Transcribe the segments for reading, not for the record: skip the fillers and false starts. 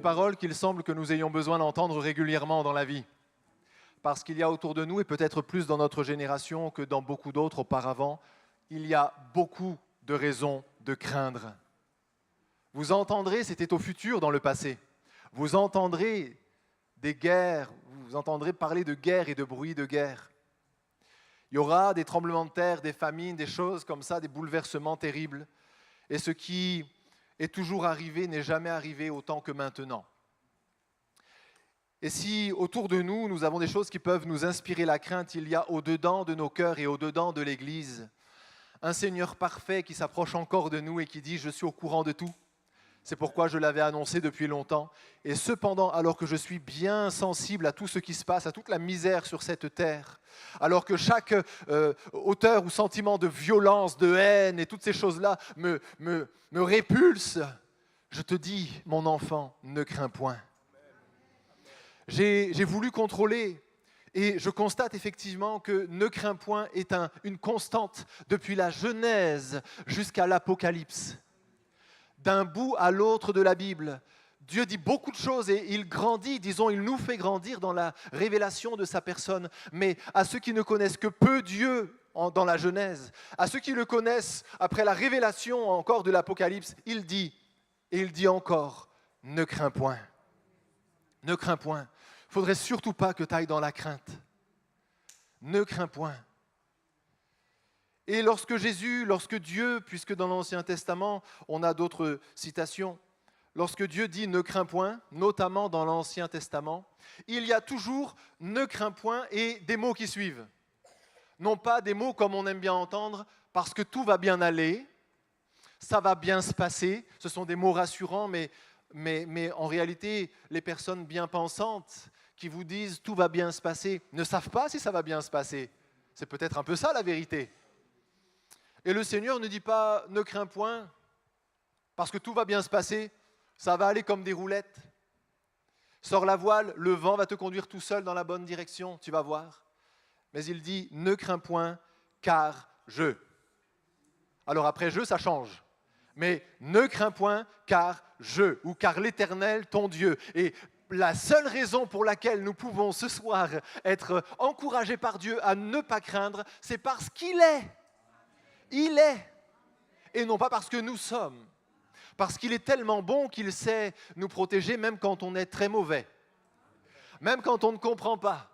parole qu'il semble que nous ayons besoin d'entendre régulièrement dans la vie. Parce qu'il y a autour de nous, et peut-être plus dans notre génération que dans beaucoup d'autres auparavant, il y a beaucoup de raisons de craindre. Vous entendrez, c'était au futur dans le passé, vous entendrez des guerres, vous entendrez parler de guerre et de bruit de guerre. Il y aura des tremblements de terre, des famines, des choses comme ça, des bouleversements terribles. Et ce qui est toujours arrivé n'est jamais arrivé autant que maintenant. Et si autour de nous, nous avons des choses qui peuvent nous inspirer la crainte, il y a au-dedans de nos cœurs et au-dedans de l'Église un Seigneur parfait qui s'approche encore de nous et qui dit « Je suis au courant de tout ». C'est pourquoi je l'avais annoncé depuis longtemps. Et cependant, alors que je suis bien sensible à tout ce qui se passe, à toute la misère sur cette terre, alors que chaque auteur ou sentiment de violence, de haine et toutes ces choses-là me répulsent, je te dis, mon enfant, ne crains point. J'ai voulu contrôler et je constate effectivement que ne crains point est une constante depuis la Genèse jusqu'à l'Apocalypse. D'un bout à l'autre de la Bible, Dieu dit beaucoup de choses et il grandit, disons, il nous fait grandir dans la révélation de sa personne. Mais à ceux qui ne connaissent que peu Dieu dans la Genèse, à ceux qui le connaissent après la révélation encore de l'Apocalypse, il dit, et il dit encore, ne crains point. Ne crains point. Il ne faudrait surtout pas que tu ailles dans la crainte. Ne crains point. Et lorsque Dieu, puisque dans l'Ancien Testament, on a d'autres citations, lorsque Dieu dit « ne crains point », notamment dans l'Ancien Testament, il y a toujours « ne crains point » et des mots qui suivent. Non pas des mots comme on aime bien entendre, parce que tout va bien aller, ça va bien se passer, ce sont des mots rassurants, mais en réalité, les personnes bien pensantes qui vous disent « tout va bien se passer » ne savent pas si ça va bien se passer. C'est peut-être un peu ça la vérité. Et le Seigneur ne dit pas « ne crains point » parce que tout va bien se passer, ça va aller comme des roulettes. Sors la voile, le vent va te conduire tout seul dans la bonne direction, tu vas voir. Mais il dit « ne crains point car je ». Alors après « je », ça change. Mais « ne crains point car je » ou « car l'Éternel ton Dieu ». Et la seule raison pour laquelle nous pouvons ce soir être encouragés par Dieu à ne pas craindre, c'est parce qu'il est. Il est. Et non pas parce que nous sommes. Parce qu'il est tellement bon qu'il sait nous protéger même quand on est très mauvais. Même quand on ne comprend pas.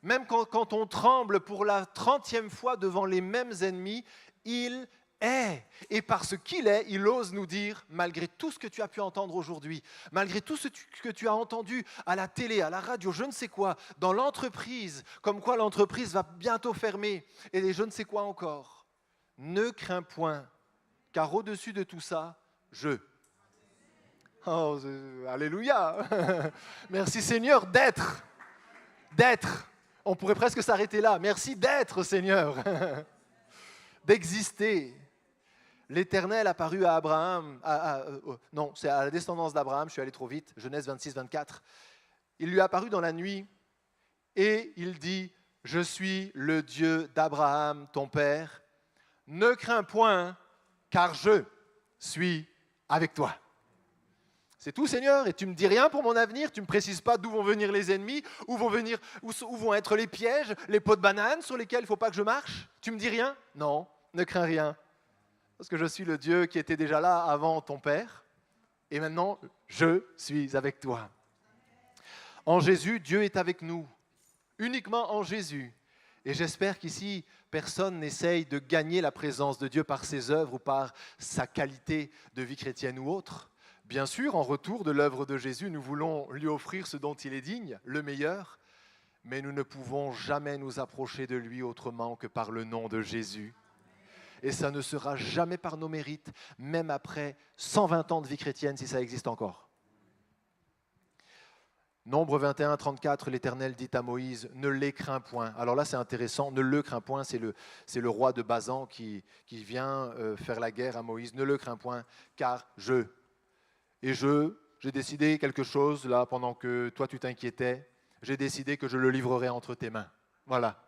Même quand on tremble pour la 30e fois devant les mêmes ennemis, il est. Et parce qu'il est, il ose nous dire, malgré tout ce que tu as pu entendre aujourd'hui, malgré tout ce que tu as entendu à la télé, à la radio, je ne sais quoi, dans l'entreprise, comme quoi l'entreprise va bientôt fermer, et je ne sais quoi encore. Ne crains point, car au-dessus de tout ça, je. Oh, alléluia. Merci Seigneur d'être. On pourrait presque s'arrêter là. Merci d'être, Seigneur. D'exister. L'Éternel apparut à Abraham, non, c'est à la descendance d'Abraham, je suis allé trop vite, Genèse 26, 24. Il lui apparut dans la nuit et il dit « Je suis le Dieu d'Abraham, ton père. Ne crains point, car je suis avec toi. » C'est tout, Seigneur, et tu ne me dis rien pour mon avenir, tu ne me précises pas d'où vont venir les ennemis, où vont être les pièges, les pots de banane sur lesquels il ne faut pas que je marche. Tu ne me dis rien? Non, ne crains rien. Parce que je suis le Dieu qui était déjà là avant ton père, et maintenant, je suis avec toi. En Jésus, Dieu est avec nous, uniquement en Jésus. Et j'espère qu'ici, personne n'essaye de gagner la présence de Dieu par ses œuvres ou par sa qualité de vie chrétienne ou autre. Bien sûr, en retour de l'œuvre de Jésus, nous voulons lui offrir ce dont il est digne, le meilleur, mais nous ne pouvons jamais nous approcher de lui autrement que par le nom de Jésus. Et ça ne sera jamais par nos mérites, même après 120 ans de vie chrétienne, si ça existe encore. Nombre 21, 34, l'Éternel dit à Moïse, ne les crains point. Alors là, c'est intéressant, ne le crains point, c'est le roi de Basan qui vient faire la guerre à Moïse. Ne le crains point, car Et j'ai décidé quelque chose, là, pendant que toi tu t'inquiétais, j'ai décidé que je le livrerai entre tes mains. Voilà.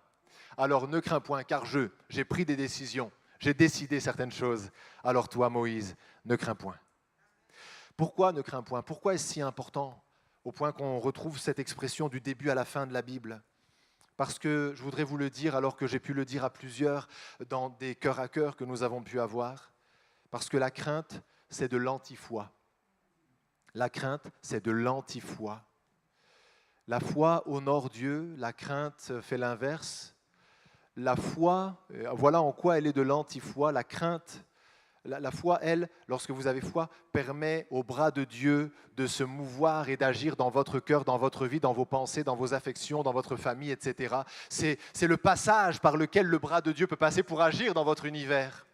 Alors ne crains point, car j'ai pris des décisions, j'ai décidé certaines choses. Alors toi, Moïse, ne crains point. Pourquoi ne crains point? Pourquoi est-ce si important au point qu'on retrouve cette expression du début à la fin de la Bible? Parce que je voudrais vous le dire alors que j'ai pu le dire à plusieurs dans des cœurs à cœur que nous avons pu avoir. Parce que la crainte, c'est de l'anti-foi. La crainte, c'est de l'anti-foi. La foi honore Dieu, la crainte fait l'inverse. La foi, voilà en quoi elle est de l'anti-foi. La crainte, la foi, elle, lorsque vous avez foi, permet au bras de Dieu de se mouvoir et d'agir dans votre cœur, dans votre vie, dans vos pensées, dans vos affections, dans votre famille, etc. C'est le passage par lequel le bras de Dieu peut passer pour agir dans votre univers.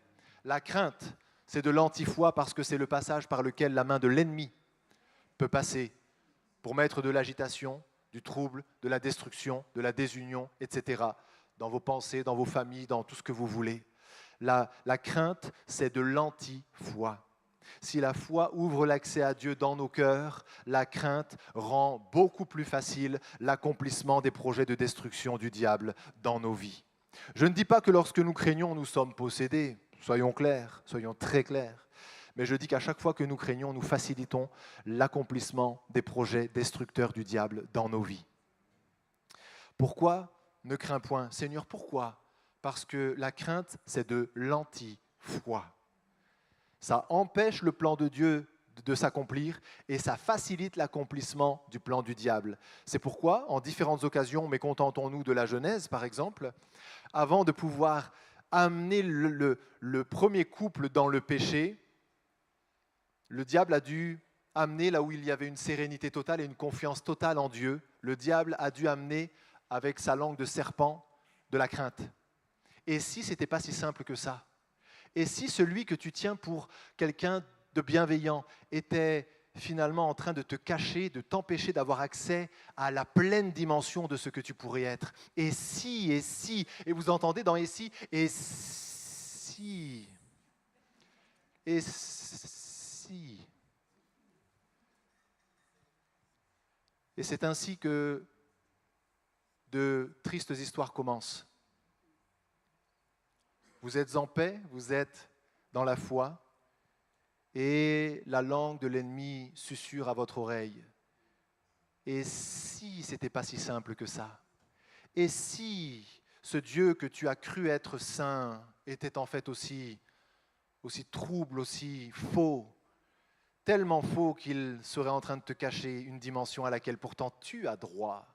La crainte, c'est de l'anti-foi parce que c'est le passage par lequel la main de l'ennemi peut passer pour mettre de l'agitation, du trouble, de la destruction, de la désunion, etc. dans vos pensées, dans vos familles, dans tout ce que vous voulez. La crainte, c'est de l'anti-foi. Si la foi ouvre l'accès à Dieu dans nos cœurs, la crainte rend beaucoup plus facile l'accomplissement des projets de destruction du diable dans nos vies. Je ne dis pas que lorsque nous craignons, nous sommes possédés. Soyons clairs, soyons très clairs. Mais je dis qu'à chaque fois que nous craignons, nous facilitons l'accomplissement des projets destructeurs du diable dans nos vies. Pourquoi ne crains point? Seigneur, pourquoi? Parce que la crainte, c'est de l'anti-foi. Ça empêche le plan de Dieu de s'accomplir et ça facilite l'accomplissement du plan du diable. C'est pourquoi, en différentes occasions, mécontentons-nous de la Genèse, par exemple, avant de pouvoir amener le premier couple dans le péché, le diable a dû amener là où il y avait une sérénité totale et une confiance totale en Dieu. Le diable a dû amener avec sa langue de serpent de la crainte. Et si ce n'était pas si simple que ça? Et si celui que tu tiens pour quelqu'un de bienveillant était finalement en train de te cacher, de t'empêcher d'avoir accès à la pleine dimension de ce que tu pourrais être? Et si, et vous entendez dans et si, et si. Et c'est ainsi que de tristes histoires commencent. Vous êtes en paix, vous êtes dans la foi, et la langue de l'ennemi susurre à votre oreille. Et si ce n'était pas si simple que ça? Et si ce Dieu que tu as cru être saint était en fait aussi trouble, aussi faux, tellement faux qu'il serait en train de te cacher une dimension à laquelle pourtant tu as droit?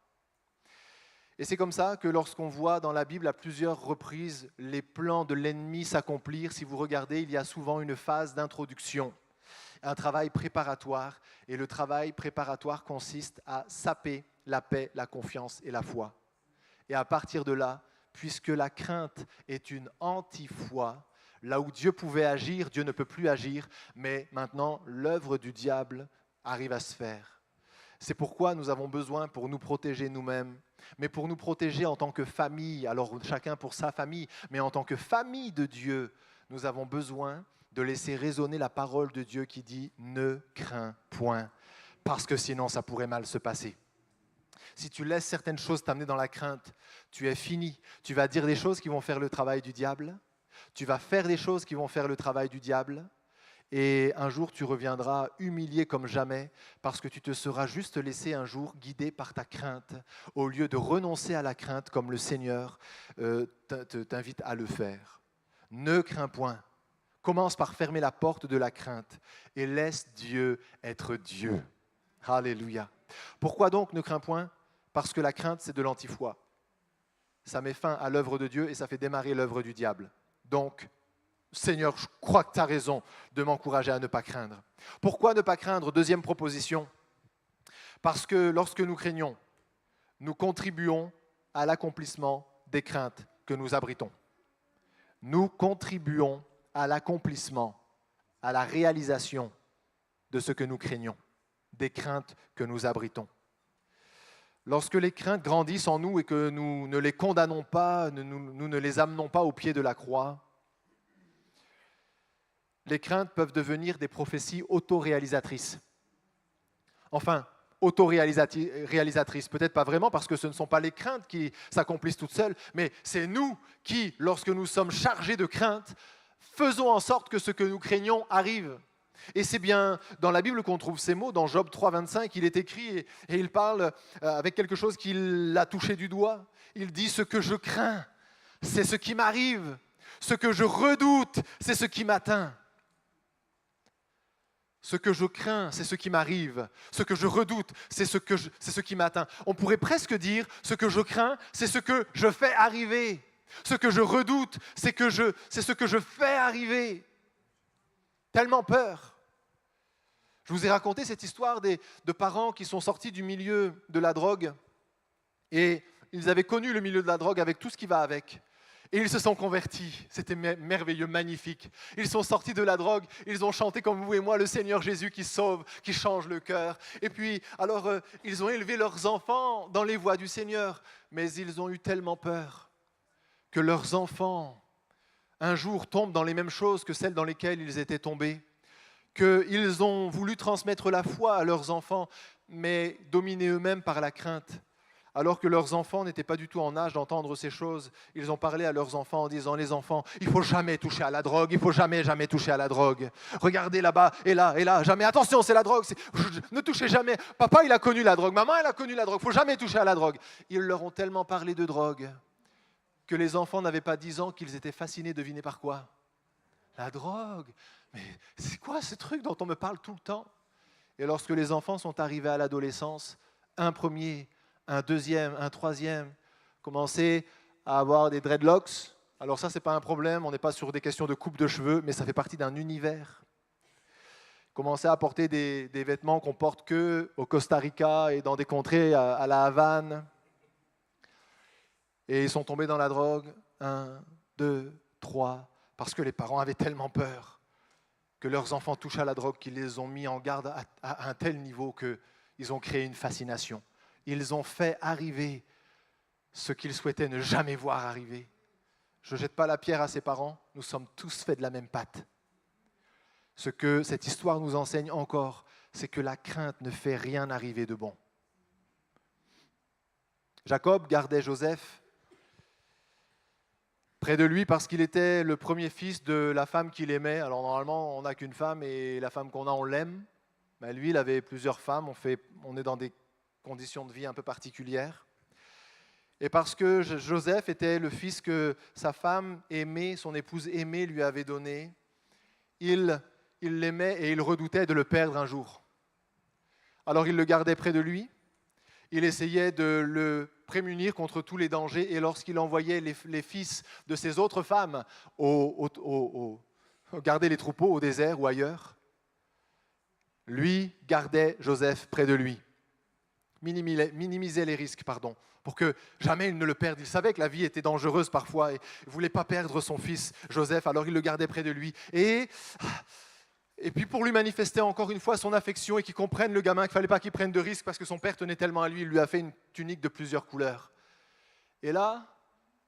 Et c'est comme ça que lorsqu'on voit dans la Bible à plusieurs reprises les plans de l'ennemi s'accomplir, si vous regardez, il y a souvent une phase d'introduction, un travail préparatoire. Et le travail préparatoire consiste à saper la paix, la confiance et la foi. Et à partir de là, puisque la crainte est une anti-foi, là où Dieu pouvait agir, Dieu ne peut plus agir, mais maintenant l'œuvre du diable arrive à se faire. C'est pourquoi nous avons besoin, pour nous protéger nous-mêmes, mais pour nous protéger en tant que famille, alors chacun pour sa famille, mais en tant que famille de Dieu, nous avons besoin de laisser résonner la parole de Dieu qui dit « Ne crains point », parce que sinon ça pourrait mal se passer. Si tu laisses certaines choses t'amener dans la crainte, tu es fini. Tu vas dire des choses qui vont faire le travail du diable, tu vas faire des choses qui vont faire le travail du diable, et un jour, tu reviendras humilié comme jamais parce que tu te seras juste laissé un jour guider par ta crainte au lieu de renoncer à la crainte comme le Seigneur t'invite à le faire. Ne crains point. Commence par fermer la porte de la crainte et laisse Dieu être Dieu. Alléluia. Pourquoi donc ne crains point? Parce que la crainte, c'est de l'anti-foi. Ça met fin à l'œuvre de Dieu et ça fait démarrer l'œuvre du diable. Donc, Seigneur, je crois que tu as raison de m'encourager à ne pas craindre. Pourquoi ne pas craindre? Deuxième proposition. Parce que lorsque nous craignons, nous contribuons à l'accomplissement des craintes que nous abritons. Nous contribuons à l'accomplissement, à la réalisation de ce que nous craignons, des craintes que nous abritons. Lorsque les craintes grandissent en nous et que nous ne les condamnons pas, nous ne les amenons pas au pied de la croix, les craintes peuvent devenir des prophéties autoréalisatrices. Enfin, autoréalisatrices, peut-être pas vraiment parce que ce ne sont pas les craintes qui s'accomplissent toutes seules, mais c'est nous qui, lorsque nous sommes chargés de craintes, faisons en sorte que ce que nous craignons arrive. Et c'est bien dans la Bible qu'on trouve ces mots. Dans Job 3, 25, il est écrit et il parle avec quelque chose qui l'a touché du doigt. Il dit « Ce que je crains, c'est ce qui m'arrive. Ce que je redoute, c'est ce qui m'atteint. » Ce que je crains, c'est ce qui m'arrive. Ce que je redoute, c'est ce qui m'atteint. On pourrait presque dire, ce que je crains, c'est ce que je fais arriver. Ce que je redoute, c'est ce que je fais arriver. Tellement peur. Je vous ai raconté cette histoire de parents qui sont sortis du milieu de la drogue et ils avaient connu le milieu de la drogue avec tout ce qui va avec. Et ils se sont convertis. C'était merveilleux, magnifique. Ils sont sortis de la drogue. Ils ont chanté comme vous et moi le Seigneur Jésus qui sauve, qui change le cœur. Et puis, alors, ils ont élevé leurs enfants dans les voies du Seigneur. Mais ils ont eu tellement peur que leurs enfants, un jour, tombent dans les mêmes choses que celles dans lesquelles ils étaient tombés. Qu'ils ont voulu transmettre la foi à leurs enfants, mais dominés eux-mêmes par la crainte. Alors que leurs enfants n'étaient pas du tout en âge d'entendre ces choses, ils ont parlé à leurs enfants en disant « Les enfants, il ne faut jamais toucher à la drogue, il ne faut jamais toucher à la drogue. Regardez là-bas, et là, jamais. Attention, c'est la drogue, ne touchez jamais. Papa, il a connu la drogue, maman, elle a connu la drogue, il ne faut jamais toucher à la drogue. » Ils leur ont tellement parlé de drogue que les enfants n'avaient pas 10 ans qu'ils étaient fascinés, devinez par quoi? La drogue. Mais c'est quoi ce truc dont on me parle tout le temps? Et lorsque les enfants sont arrivés à l'adolescence, un premier, un deuxième, un troisième, commençaient à avoir des dreadlocks. Alors ça, ce n'est pas un problème, on n'est pas sur des questions de coupe de cheveux, mais ça fait partie d'un univers. Commençaient à porter des vêtements qu'on porte que au Costa Rica et dans des contrées à la Havane. Et ils sont tombés dans la drogue, 1, 2, 3, parce que les parents avaient tellement peur que leurs enfants touchent à la drogue qu'ils les ont mis en garde à un tel niveau qu'ils ont créé une fascination. Ils ont fait arriver ce qu'ils souhaitaient ne jamais voir arriver. Je ne jette pas la pierre à ses parents, nous sommes tous faits de la même pâte. Ce que cette histoire nous enseigne encore, c'est que la crainte ne fait rien arriver de bon. Jacob gardait Joseph près de lui parce qu'il était le premier fils de la femme qu'il aimait. Alors normalement, on n'a qu'une femme et la femme qu'on a, on l'aime. Mais lui, il avait plusieurs femmes. On est dans des conditions de vie un peu particulières. Et parce que Joseph était le fils que sa femme aimée, son épouse aimée lui avait donné, il l'aimait et il redoutait de le perdre un jour. Alors il le gardait près de lui. Il essayait de le prémunir contre tous les dangers et lorsqu'il envoyait les fils de ses autres femmes garder les troupeaux au désert ou ailleurs, lui gardait Joseph près de lui, minimisait les risques, pour que jamais il ne le perde. Il savait que la vie était dangereuse parfois et il ne voulait pas perdre son fils Joseph, alors il le gardait près de lui. Et puis pour lui manifester encore une fois son affection et qu'il comprenne le gamin qu'il ne fallait pas qu'il prenne de risques parce que son père tenait tellement à lui, il lui a fait une tunique de plusieurs couleurs. Et là,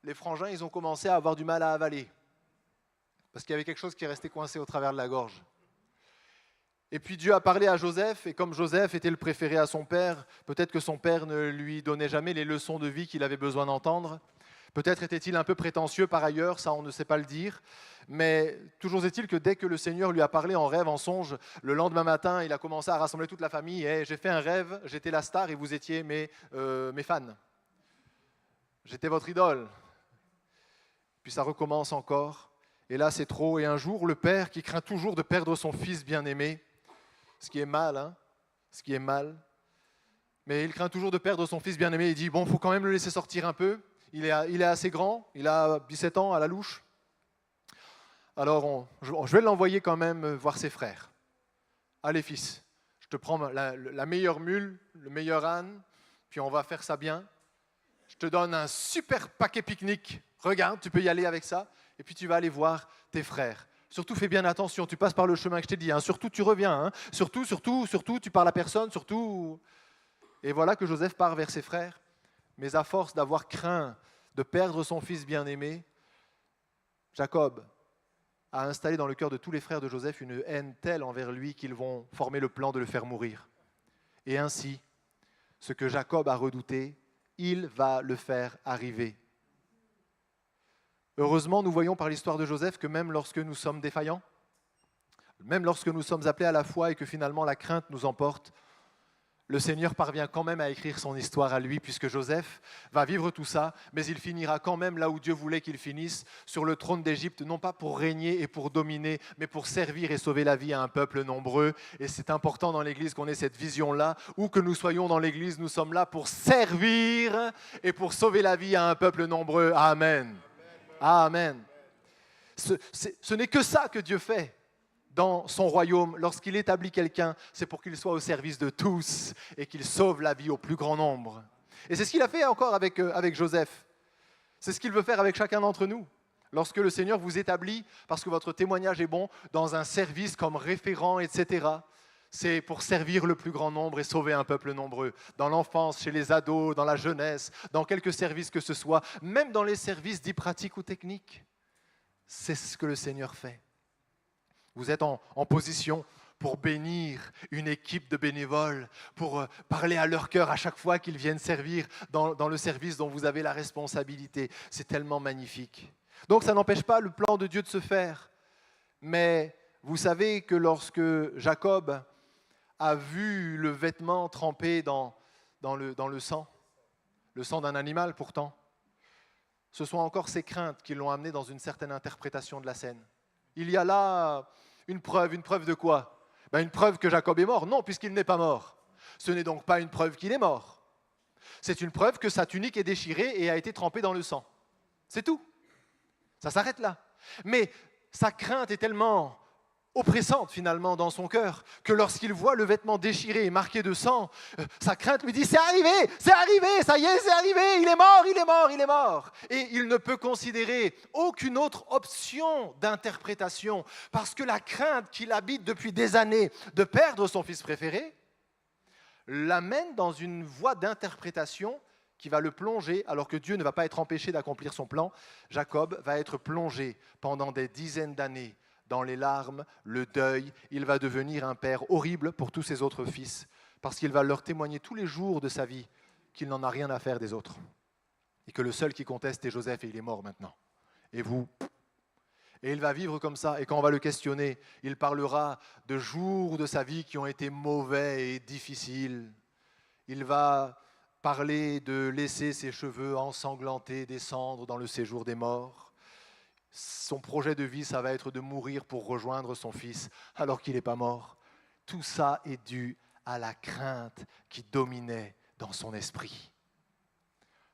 les frangins, ils ont commencé à avoir du mal à avaler parce qu'il y avait quelque chose qui restait coincé au travers de la gorge. Et puis Dieu a parlé à Joseph et comme Joseph était le préféré à son père, peut-être que son père ne lui donnait jamais les leçons de vie qu'il avait besoin d'entendre. Peut-être était-il un peu prétentieux par ailleurs, ça on ne sait pas le dire. Mais toujours est-il que dès que le Seigneur lui a parlé en rêve, en songe, le lendemain matin, il a commencé à rassembler toute la famille. « J'ai fait un rêve, j'étais la star et vous étiez mes fans. J'étais votre idole. » Puis ça recommence encore. Et là, c'est trop. Et un jour, le père, qui craint toujours de perdre son fils bien-aimé, ce qui est mal, ce qui est mal, mais il craint toujours de perdre son fils bien-aimé, il dit « Bon, il faut quand même le laisser sortir un peu. Il est assez grand, il a 17 ans à la louche. Alors, je vais l'envoyer quand même voir ses frères. Allez, fils, je te prends la meilleure mule, le meilleur âne, puis on va faire ça bien. Je te donne un super paquet pique-nique. Regarde, tu peux y aller avec ça. Et puis tu vas aller voir tes frères. Surtout, fais bien attention, tu passes par le chemin que je t'ai dit. Surtout, tu reviens. Surtout, tu parles à personne. Surtout. Et voilà que Joseph part vers ses frères. Mais à force d'avoir craint de perdre son fils bien-aimé, Jacob a installé dans le cœur de tous les frères de Joseph une haine telle envers lui qu'ils vont former le plan de le faire mourir. Et ainsi, ce que Jacob a redouté, il va le faire arriver. Heureusement, nous voyons par l'histoire de Joseph que même lorsque nous sommes défaillants, Même lorsque nous sommes appelés à la foi et que finalement la crainte nous emporte, le Seigneur parvient quand même à écrire son histoire à lui, puisque Joseph va vivre tout ça, mais il finira quand même là où Dieu voulait qu'il finisse, sur le trône d'Égypte, non pas pour régner et pour dominer, mais pour servir et sauver la vie à un peuple nombreux. Et c'est important dans l'Église qu'on ait cette vision-là. Où que nous soyons dans l'Église, nous sommes là pour servir et pour sauver la vie à un peuple nombreux. Amen. Amen. Ce n'est que ça que Dieu fait dans son royaume. Lorsqu'il établit quelqu'un, c'est pour qu'il soit au service de tous et qu'il sauve la vie au plus grand nombre. Et c'est ce qu'il a fait encore avec Joseph. C'est ce qu'il veut faire avec chacun d'entre nous. Lorsque le Seigneur vous établit, parce que votre témoignage est bon, dans un service comme référent, etc., c'est pour servir le plus grand nombre et sauver un peuple nombreux. Dans l'enfance, chez les ados, dans la jeunesse, dans quelque service que ce soit, même dans les services dits pratiques ou techniques. C'est ce que le Seigneur fait. Vous êtes en position pour bénir une équipe de bénévoles, pour parler à leur cœur à chaque fois qu'ils viennent servir dans le service dont vous avez la responsabilité. C'est tellement magnifique. Donc ça n'empêche pas le plan de Dieu de se faire. Mais vous savez que lorsque Jacob a vu le vêtement trempé dans le sang d'un animal pourtant, ce sont encore ses craintes qui l'ont amené dans une certaine interprétation de la scène. Il y a là une preuve de quoi ? Une preuve que Jacob est mort. Non, puisqu'il n'est pas mort. Ce n'est donc pas une preuve qu'il est mort. C'est une preuve que sa tunique est déchirée et a été trempée dans le sang. C'est tout. Ça s'arrête là. Mais sa crainte est tellement oppressante finalement dans son cœur que lorsqu'il voit le vêtement déchiré et marqué de sang, sa crainte lui dit c'est arrivé, ça y est, c'est arrivé, il est mort. Et il ne peut considérer aucune autre option d'interprétation parce que la crainte qu'il habite depuis des années de perdre son fils préféré l'amène dans une voie d'interprétation qui va le plonger, alors que Dieu ne va pas être empêché d'accomplir son plan. Jacob va être plongé pendant des dizaines d'années dans les larmes, le deuil. Il va devenir un père horrible pour tous ses autres fils, parce qu'il va leur témoigner tous les jours de sa vie qu'il n'en a rien à faire des autres. Et que le seul qui conteste est Joseph, et il est mort maintenant. Et vous ? Et il va vivre comme ça, et quand on va le questionner, il parlera de jours de sa vie qui ont été mauvais et difficiles. Il va parler de laisser ses cheveux ensanglantés descendre dans le séjour des morts. Son projet de vie, ça va être de mourir pour rejoindre son fils alors qu'il n'est pas mort. Tout ça est dû à la crainte qui dominait dans son esprit.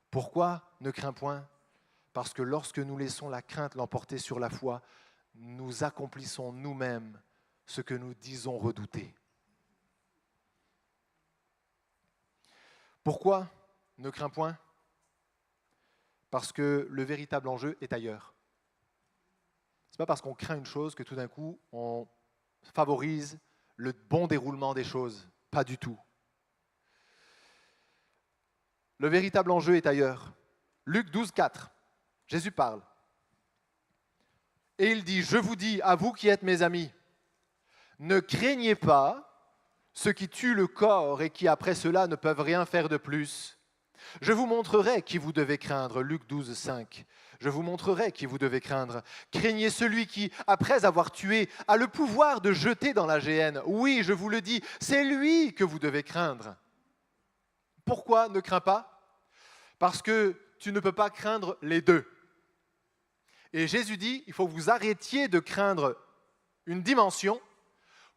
Pourquoi ne crains point ? Parce que lorsque nous laissons la crainte l'emporter sur la foi, nous accomplissons nous-mêmes ce que nous disons redouter. Pourquoi ne crains point ? Parce que le véritable enjeu est ailleurs. Ce n'est pas parce qu'on craint une chose que tout d'un coup, on favorise le bon déroulement des choses. Pas du tout. Le véritable enjeu est ailleurs. Luc 12, 4. Jésus parle. Et il dit, je vous dis, à vous qui êtes mes amis, ne craignez pas ceux qui tuent le corps et qui après cela ne peuvent rien faire de plus. Je vous montrerai qui vous devez craindre. Luc 12, 5. Je vous montrerai qui vous devez craindre. Craignez celui qui, après avoir tué, a le pouvoir de jeter dans la géhenne. Oui, je vous le dis, c'est lui que vous devez craindre. Pourquoi ne crains pas ? Parce que tu ne peux pas craindre les deux. Et Jésus dit, il faut que vous arrêtiez de craindre une dimension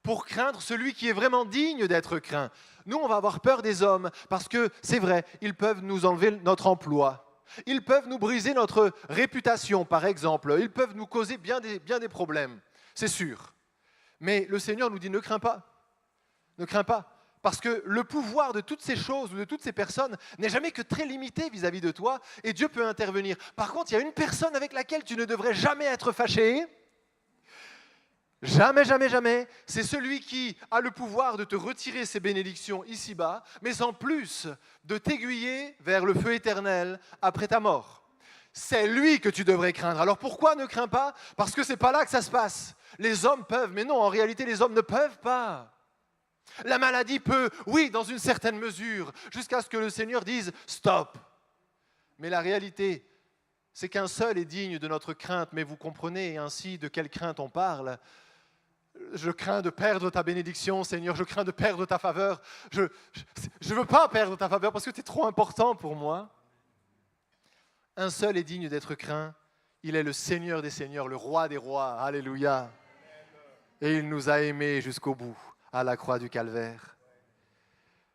pour craindre celui qui est vraiment digne d'être craint. Nous, on va avoir peur des hommes parce que, c'est vrai, ils peuvent nous enlever notre emploi. Ils peuvent nous briser notre réputation, par exemple. Ils peuvent nous causer bien des problèmes, c'est sûr. Mais le Seigneur nous dit, ne crains pas. Ne crains pas. Parce que le pouvoir de toutes ces choses ou de toutes ces personnes n'est jamais que très limité vis-à-vis de toi et Dieu peut intervenir. Par contre, il y a une personne avec laquelle tu ne devrais jamais être fâché. Jamais, jamais, jamais. C'est celui qui a le pouvoir de te retirer ses bénédictions ici-bas, mais en plus de t'aiguiller vers le feu éternel après ta mort. C'est lui que tu devrais craindre. Alors pourquoi ne crains pas ? Parce que ce n'est pas là que ça se passe. Les hommes peuvent, mais non, en réalité, les hommes ne peuvent pas. La maladie peut, oui, dans une certaine mesure, jusqu'à ce que le Seigneur dise « stop ». Mais la réalité, c'est qu'un seul est digne de notre crainte, mais vous comprenez ainsi de quelle crainte on parle. je crains de perdre ta bénédiction, Seigneur, je crains de perdre ta faveur. Je ne veux pas perdre ta faveur parce que tu es trop important pour moi. Un seul est digne d'être craint. Il est le Seigneur des seigneurs, le roi des rois. Alléluia. Et il nous a aimés jusqu'au bout, à la croix du calvaire.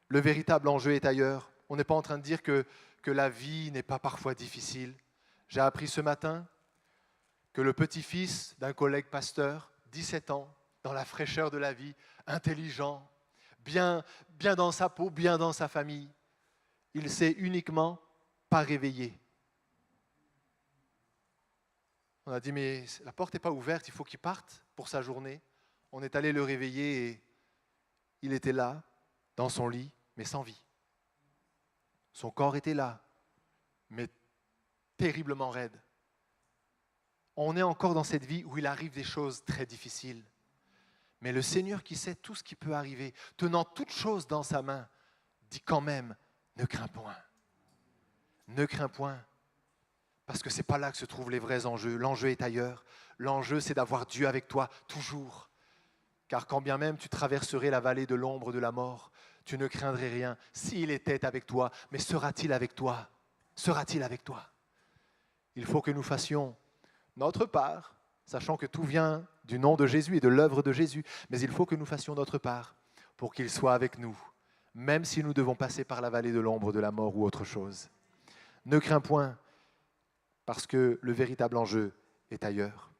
Le véritable enjeu est ailleurs. On n'est pas en train de dire que la vie n'est pas parfois difficile. J'ai appris ce matin que le petit-fils d'un collègue pasteur, 17 ans, dans la fraîcheur de la vie, intelligent, bien dans sa peau, bien dans sa famille, il s'est uniquement pas réveillé. On a dit, mais la porte n'est pas ouverte, il faut qu'il parte pour sa journée. On est allé le réveiller et il était là, dans son lit, mais sans vie. Son corps était là, mais terriblement raide. On est encore dans cette vie où il arrive des choses très difficiles. Mais le Seigneur qui sait tout ce qui peut arriver, tenant toutes choses dans sa main, dit quand même, ne crains point. Ne crains point. Parce que ce n'est pas là que se trouvent les vrais enjeux. L'enjeu est ailleurs. L'enjeu, c'est d'avoir Dieu avec toi toujours. Car quand bien même tu traverserais la vallée de l'ombre de la mort, tu ne craindrais rien s'il était avec toi. Mais sera-t-il avec toi? Sera-t-il avec toi? Il faut que nous fassions notre part, sachant que tout vient du nom de Jésus et de l'œuvre de Jésus. Mais il faut que nous fassions notre part pour qu'il soit avec nous, même si nous devons passer par la vallée de l'ombre de la mort ou autre chose. Ne crains point, parce que le véritable enjeu est ailleurs.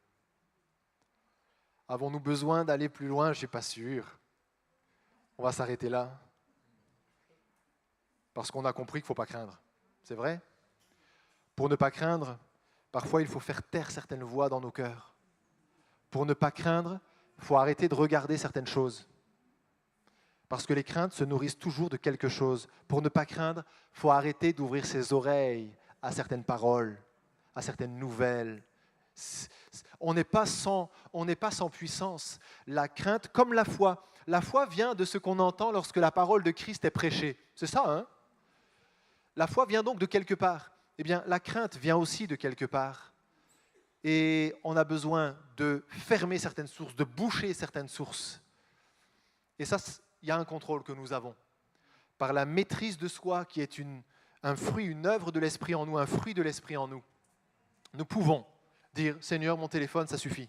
Avons-nous besoin d'aller plus loin? Je ne suis pas sûr. On va s'arrêter là. Parce qu'on a compris qu'il ne faut pas craindre. C'est vrai? Pour ne pas craindre, parfois il faut faire taire certaines voix dans nos cœurs. Pour ne pas craindre, il faut arrêter de regarder certaines choses. Parce que les craintes se nourrissent toujours de quelque chose. Pour ne pas craindre, il faut arrêter d'ouvrir ses oreilles à certaines paroles, à certaines nouvelles. On n'est pas sans puissance. La crainte, comme la foi vient de ce qu'on entend lorsque la parole de Christ est prêchée. C'est ça, hein? La foi vient donc de quelque part. Eh bien, la crainte vient aussi de quelque part. Et on a besoin de fermer certaines sources, de boucher certaines sources. Et ça, il y a un contrôle que nous avons. Par la maîtrise de soi qui est un fruit, une œuvre de l'Esprit en nous, un fruit de l'Esprit en nous. Nous pouvons dire, Seigneur, mon téléphone, ça suffit.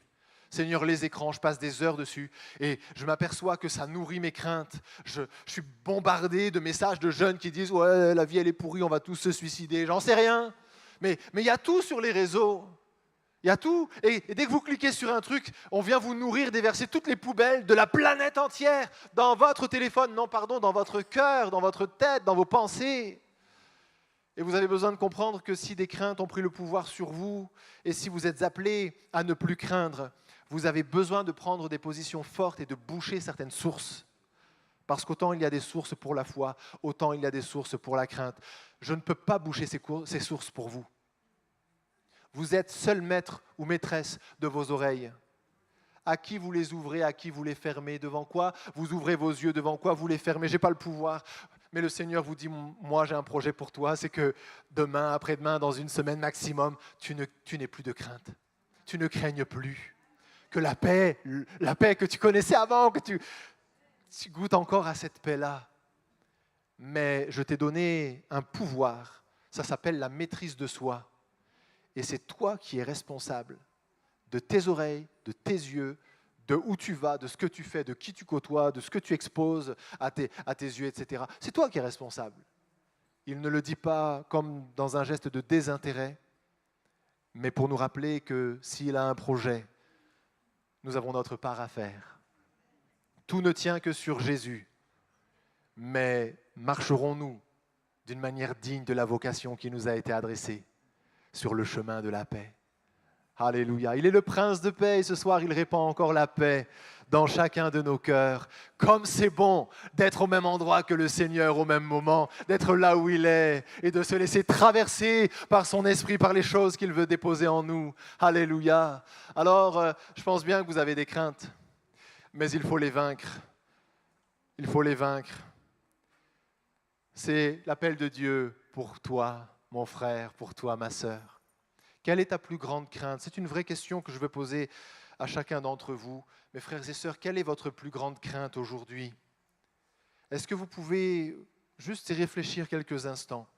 Seigneur, les écrans, je passe des heures dessus et je m'aperçois que ça nourrit mes craintes. Je suis bombardé de messages de jeunes qui disent « Ouais, la vie, elle est pourrie, on va tous se suicider. » J'en sais rien. Mais il y a tout sur les réseaux. Il y a tout. Et dès que vous cliquez sur un truc, on vient vous nourrir, déverser toutes les poubelles de la planète entière dans votre téléphone. Non, pardon, dans votre cœur, dans votre tête, dans vos pensées. Et vous avez besoin de comprendre que si des craintes ont pris le pouvoir sur vous, et si vous êtes appelés à ne plus craindre, vous avez besoin de prendre des positions fortes et de boucher certaines sources. Parce qu'autant il y a des sources pour la foi, autant il y a des sources pour la crainte. Je ne peux pas boucher ces sources pour vous. Vous êtes seul maître ou maîtresse de vos oreilles. À qui vous les ouvrez, à qui vous les fermez, devant quoi vous ouvrez vos yeux, devant quoi vous les fermez. Je n'ai pas le pouvoir. Mais le Seigneur vous dit, moi j'ai un projet pour toi, c'est que demain, après-demain, dans une semaine maximum, tu n'aies plus de crainte. Tu ne craignes plus. Que la paix que tu connaissais avant, que tu goûtes encore à cette paix-là. Mais je t'ai donné un pouvoir, ça s'appelle la maîtrise de soi. Et c'est toi qui es responsable de tes oreilles, de tes yeux, de où tu vas, de ce que tu fais, de qui tu côtoies, de ce que tu exposes à tes yeux, etc. C'est toi qui es responsable. Il ne le dit pas comme dans un geste de désintérêt, mais pour nous rappeler que s'il a un projet, nous avons notre part à faire. Tout ne tient que sur Jésus, mais marcherons-nous d'une manière digne de la vocation qui nous a été adressée sur le chemin de la paix? Alléluia. Il est le prince de paix et ce soir, il répand encore la paix dans chacun de nos cœurs. Comme c'est bon d'être au même endroit que le Seigneur au même moment, d'être là où il est et de se laisser traverser par son esprit, par les choses qu'il veut déposer en nous. Alléluia. Alors, je pense bien que vous avez des craintes, mais il faut les vaincre. Il faut les vaincre. C'est l'appel de Dieu pour toi, mon frère, pour toi, ma sœur. Quelle est ta plus grande crainte? C'est une vraie question que je veux poser à chacun d'entre vous. Mes frères et sœurs, quelle est votre plus grande crainte aujourd'hui? Est-ce que vous pouvez juste y réfléchir quelques instants?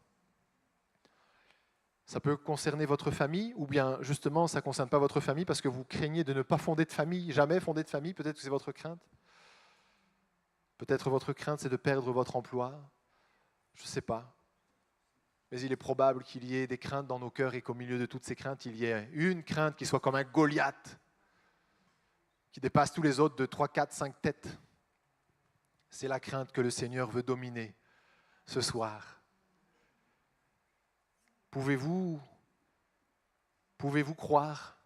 Ça peut concerner votre famille, ou bien justement ça ne concerne pas votre famille parce que vous craignez de ne pas fonder de famille, jamais fonder de famille, peut-être que c'est votre crainte. Peut-être votre crainte c'est de perdre votre emploi, je ne sais pas. Mais il est probable qu'il y ait des craintes dans nos cœurs et qu'au milieu de toutes ces craintes, il y ait une crainte qui soit comme un Goliath, qui dépasse tous les autres de 3, 4, 5 têtes. C'est la crainte que le Seigneur veut dominer ce soir. Pouvez-vous croire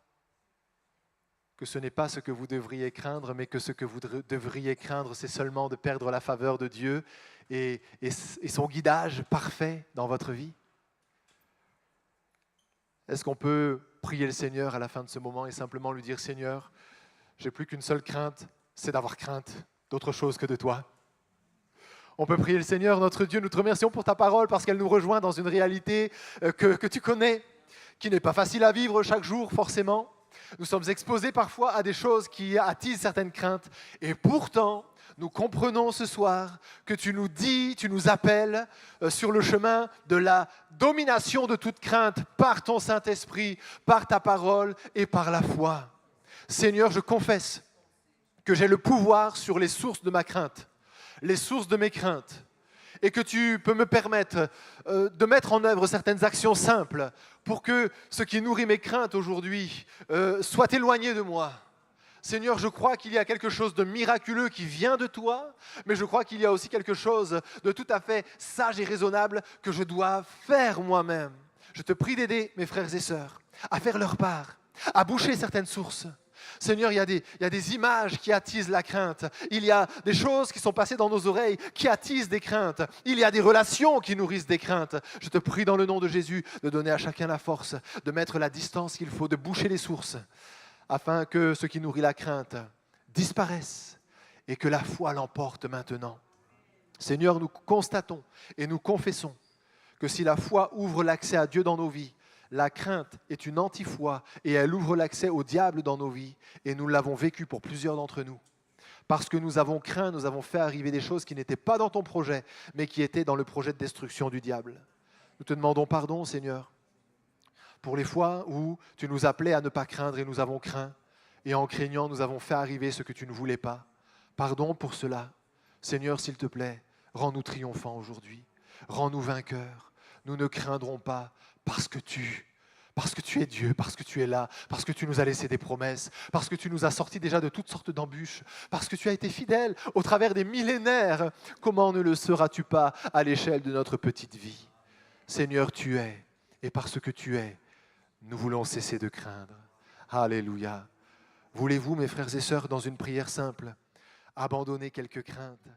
que ce n'est pas ce que vous devriez craindre, mais que ce que vous devriez craindre, c'est seulement de perdre la faveur de Dieu et son guidage parfait dans votre vie? Est-ce qu'on peut prier le Seigneur à la fin de ce moment et simplement lui dire « Seigneur, j'ai plus qu'une seule crainte, c'est d'avoir crainte d'autre chose que de toi. » On peut prier le Seigneur, notre Dieu, nous te remercions pour ta parole parce qu'elle nous rejoint dans une réalité que tu connais, qui n'est pas facile à vivre chaque jour forcément. Nous sommes exposés parfois à des choses qui attisent certaines craintes et pourtant, nous comprenons ce soir que tu nous dis, tu nous appelles sur le chemin de la domination de toute crainte par ton Saint-Esprit, par ta parole et par la foi. Seigneur, je confesse que j'ai le pouvoir sur les sources de ma crainte, les sources de mes craintes, et que tu peux me permettre de mettre en œuvre certaines actions simples pour que ce qui nourrit mes craintes aujourd'hui soit éloigné de moi. Seigneur, je crois qu'il y a quelque chose de miraculeux qui vient de toi, mais je crois qu'il y a aussi quelque chose de tout à fait sage et raisonnable que je dois faire moi-même. Je te prie d'aider mes frères et sœurs à faire leur part, à boucher certaines sources. Seigneur, il y a des images qui attisent la crainte. Il y a des choses qui sont passées dans nos oreilles qui attisent des craintes. Il y a des relations qui nourrissent des craintes. Je te prie dans le nom de Jésus de donner à chacun la force, de mettre la distance qu'il faut, de boucher les sources, afin que ce qui nourrit la crainte disparaisse et que la foi l'emporte maintenant. Seigneur, nous constatons et nous confessons que si la foi ouvre l'accès à Dieu dans nos vies, la crainte est une anti-foi et elle ouvre l'accès au diable dans nos vies. Et nous l'avons vécu pour plusieurs d'entre nous. Parce que nous avons craint, nous avons fait arriver des choses qui n'étaient pas dans ton projet, mais qui étaient dans le projet de destruction du diable. Nous te demandons pardon, Seigneur, pour les fois où tu nous appelais à ne pas craindre et nous avons craint. Et en craignant, nous avons fait arriver ce que tu ne voulais pas. Pardon pour cela. Seigneur, s'il te plaît, rends-nous triomphants aujourd'hui. Rends-nous vainqueurs. Nous ne craindrons pas parce que tu es Dieu, parce que tu es là, parce que tu nous as laissé des promesses, parce que tu nous as sortis déjà de toutes sortes d'embûches, parce que tu as été fidèle au travers des millénaires. Comment ne le seras-tu pas à l'échelle de notre petite vie? Seigneur, tu es, et parce que tu es, nous voulons cesser de craindre. Alléluia. Voulez-vous, mes frères et sœurs, dans une prière simple, abandonner quelques craintes